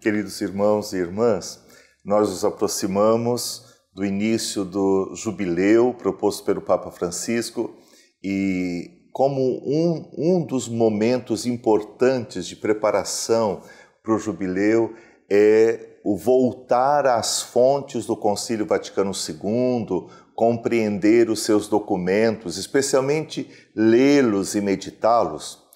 Queridos irmãos e irmãs, nós nos aproximamos do início do jubileu proposto pelo Papa Francisco e como um dos momentos importantes de preparação para o jubileu é o voltar às fontes do Concílio Vaticano II, compreender os seus documentos, especialmente lê-los e meditá-los.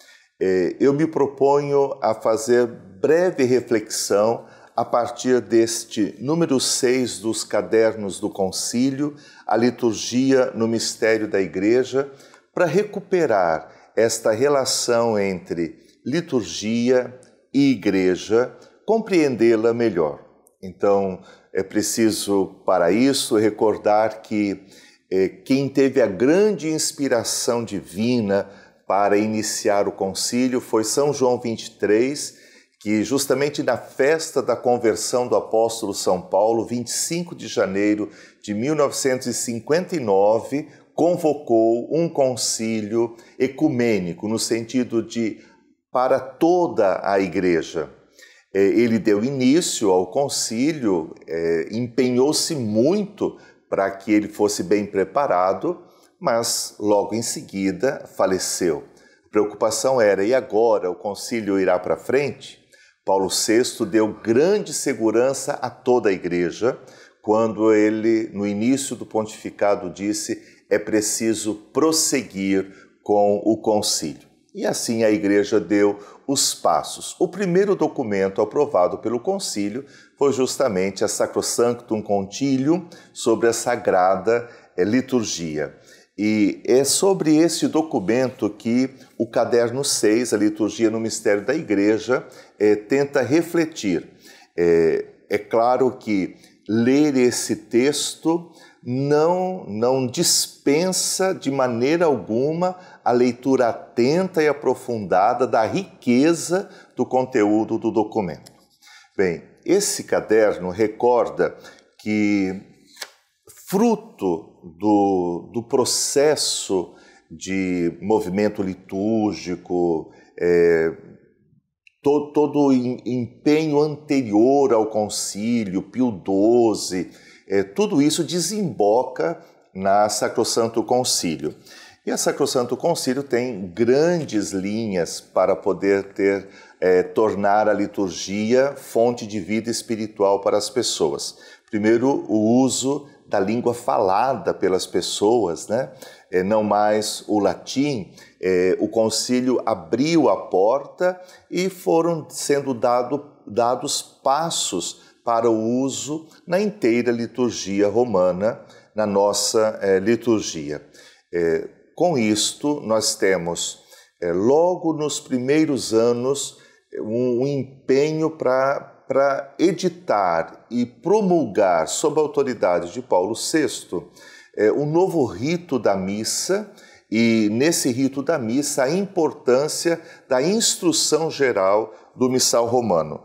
Eu me proponho a fazer breve reflexão a partir deste número 6 dos Cadernos do Concílio, a liturgia no mistério da Igreja, para recuperar esta relação entre liturgia e Igreja, compreendê-la melhor. Então, é preciso, para isso, recordar que quem teve a grande inspiração divina para iniciar o concílio foi São João 23, que justamente na festa da conversão do apóstolo São Paulo, 25 de janeiro de 1959, convocou um concílio ecumênico, no sentido de para toda a Igreja. Ele deu início ao concílio, empenhou-se muito para que ele fosse bem preparado, mas logo em seguida faleceu. A preocupação era, e agora o concílio irá para frente? Paulo VI deu grande segurança a toda a Igreja, quando ele, no início do pontificado, disse: é preciso prosseguir com o concílio. E assim a Igreja deu os passos. O primeiro documento aprovado pelo concílio foi justamente a Sacrosanctum Concilium sobre a Sagrada Liturgia. E é sobre esse documento que o Caderno 6, a Liturgia no Mistério da Igreja, tenta refletir. É claro que ler esse texto não dispensa de maneira alguma a leitura atenta e aprofundada da riqueza do conteúdo do documento. Bem, esse caderno recorda que, fruto do processo de movimento litúrgico, todo o empenho anterior ao concílio, Pio XII, tudo isso desemboca na Sacrosanto Concílio. E a Sacrosanto Concílio tem grandes linhas para poder tornar a liturgia fonte de vida espiritual para as pessoas. Primeiro, o uso da língua falada pelas pessoas, né? Não mais o latim. O concílio abriu a porta e foram sendo dados passos para o uso na inteira liturgia romana, na nossa liturgia. Com isto, nós temos, logo nos primeiros anos, um empenho para editar e promulgar, sob a autoridade de Paulo VI, o novo rito da missa, e nesse rito da missa a importância da instrução geral do missal romano.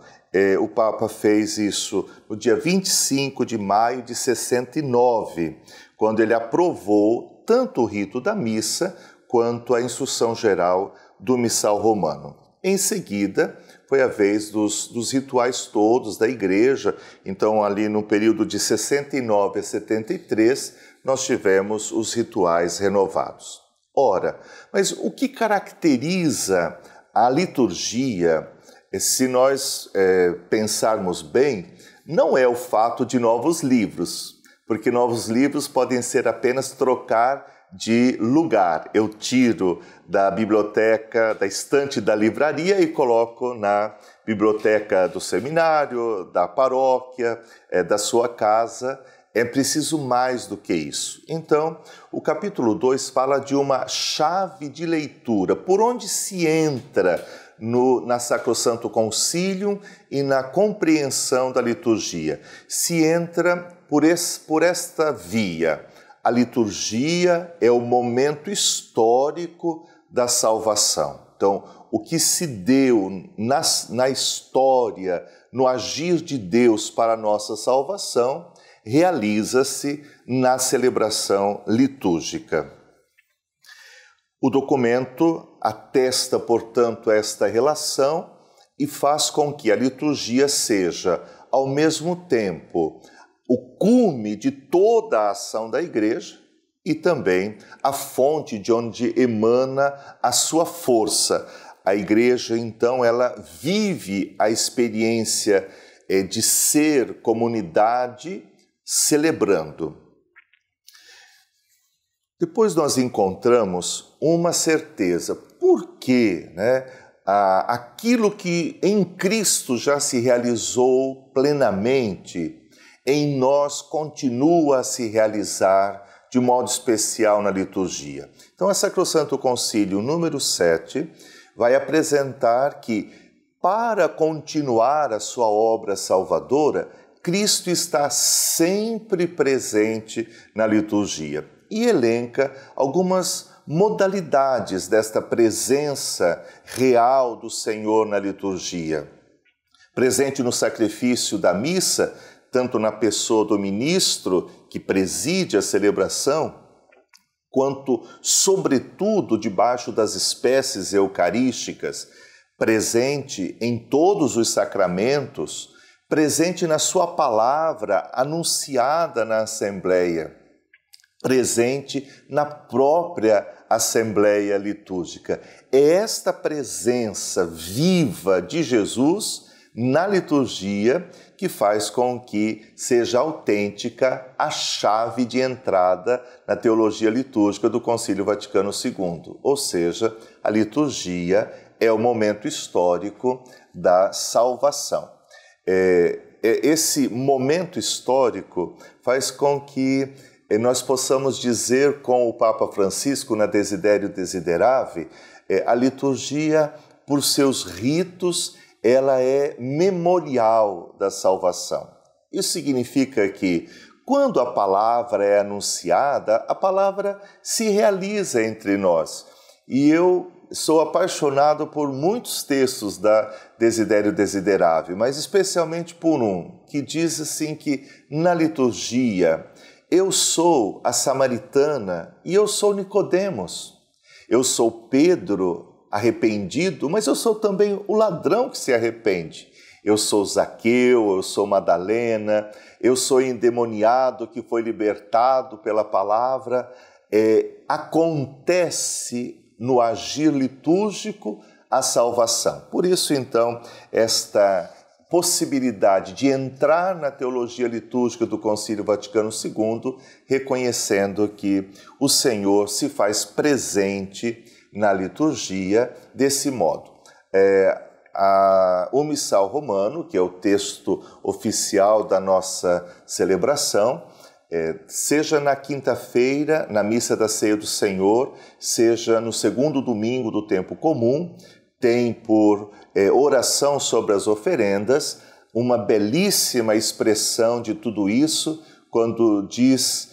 O Papa fez isso no dia 25 de maio de 69, quando ele aprovou tanto o rito da missa quanto a instrução geral do missal romano. Em seguida, foi a vez dos rituais todos da Igreja. Então, ali no período de 69 a 73, nós tivemos os rituais renovados. Ora, mas o que caracteriza a liturgia, se nós pensarmos bem, não é o fato de novos livros, porque novos livros podem ser apenas trocar de lugar. Eu tiro da biblioteca, da estante da livraria e coloco na biblioteca do seminário, da paróquia, da sua casa. É preciso mais do que isso. Então, o capítulo 2 fala de uma chave de leitura, por onde se entra na Sacrosanto Concilium e na compreensão da liturgia. Se entra por esta via. A liturgia é o momento histórico da salvação. Então, o que se deu na história, no agir de Deus para a nossa salvação, realiza-se na celebração litúrgica. O documento atesta, portanto, esta relação e faz com que a liturgia seja, ao mesmo tempo, o cume de toda a ação da igreja e também a fonte de onde emana a sua força. A igreja, então, ela vive a experiência de ser comunidade celebrando. Depois nós encontramos uma certeza. Por quê, aquilo que em Cristo já se realizou plenamente, em nós continua a se realizar de modo especial na liturgia. Então, a Sacrosanto Concílio número 7 vai apresentar que, para continuar a sua obra salvadora, Cristo está sempre presente na liturgia e elenca algumas modalidades desta presença real do Senhor na liturgia. Presente no sacrifício da missa, tanto na pessoa do ministro que preside a celebração, quanto, sobretudo, debaixo das espécies eucarísticas, presente em todos os sacramentos, presente na sua palavra anunciada na Assembleia, presente na própria Assembleia litúrgica. É esta presença viva de Jesus na liturgia que faz com que seja autêntica a chave de entrada na teologia litúrgica do Concílio Vaticano II. Ou seja, a liturgia é o momento histórico da salvação. Esse momento histórico faz com que nós possamos dizer com o Papa Francisco na Desiderio Desideravi, a liturgia, por seus ritos, ela é memorial da salvação. Isso significa que, quando a palavra é anunciada, a palavra se realiza entre nós. E eu sou apaixonado por muitos textos da Desiderio Desideravi, mas especialmente por um, que diz assim que, na liturgia, eu sou a samaritana e eu sou Nicodemos. Eu sou Pedro arrependido, mas eu sou também o ladrão que se arrepende. Eu sou Zaqueu, eu sou Madalena, eu sou endemoniado que foi libertado pela palavra. Acontece no agir litúrgico a salvação. Por isso, então, esta possibilidade de entrar na teologia litúrgica do Concílio Vaticano II, reconhecendo que o Senhor se faz presente na liturgia desse modo. O Missal Romano, que é o texto oficial da nossa celebração, seja na quinta-feira, na Missa da Ceia do Senhor, seja no segundo domingo do tempo comum, tem por oração sobre as oferendas uma belíssima expressão de tudo isso, quando diz,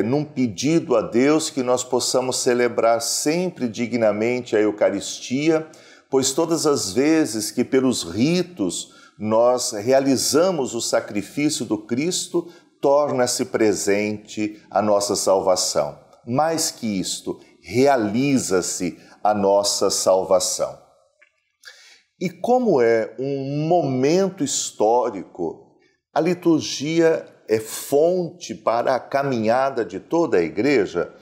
num pedido a Deus, que nós possamos celebrar sempre dignamente a Eucaristia, pois todas as vezes que pelos ritos nós realizamos o sacrifício do Cristo, torna-se presente a nossa salvação. Mais que isto, realiza-se a nossa salvação. E como é um momento histórico, a liturgia é fonte para a caminhada de toda a Igreja.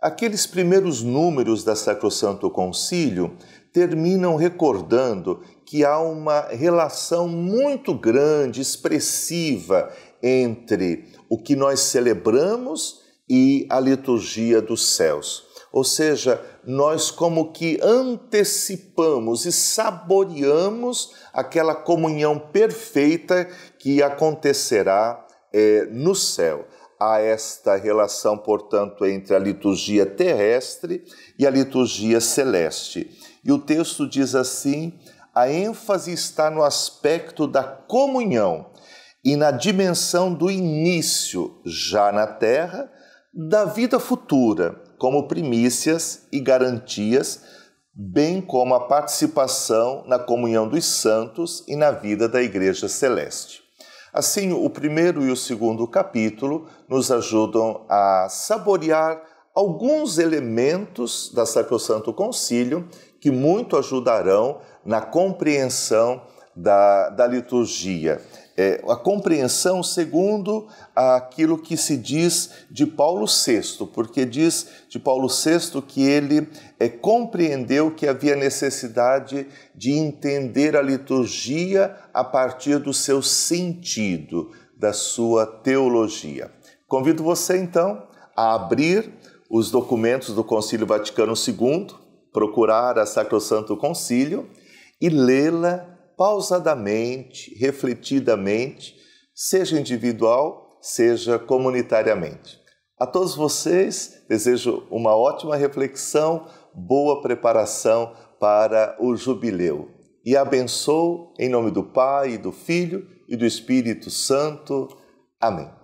Aqueles primeiros números da Sacrosanto Concílio terminam recordando que há uma relação muito grande, expressiva, entre o que nós celebramos e a liturgia dos céus. Ou seja, nós como que antecipamos e saboreamos aquela comunhão perfeita que acontecerá no céu. Há esta relação, portanto, entre a liturgia terrestre e a liturgia celeste. E o texto diz assim: a ênfase está no aspecto da comunhão e na dimensão do início, já na terra, da vida futura, como primícias e garantias, bem como a participação na comunhão dos santos e na vida da Igreja Celeste. Assim, o primeiro e o segundo capítulo nos ajudam a saborear alguns elementos da Sacrosanto Concílio que muito ajudarão na compreensão da liturgia. A compreensão segundo aquilo que se diz de Paulo VI, porque diz de Paulo VI que ele compreendeu que havia necessidade de entender a liturgia a partir do seu sentido, da sua teologia. Convido você, então, a abrir os documentos do Concílio Vaticano II, procurar a Sacrosanto Concílio e lê-la pausadamente, refletidamente, seja individual, seja comunitariamente. A todos vocês, desejo uma ótima reflexão, boa preparação para o jubileu. E abençoo em nome do Pai, do Filho e do Espírito Santo. Amém.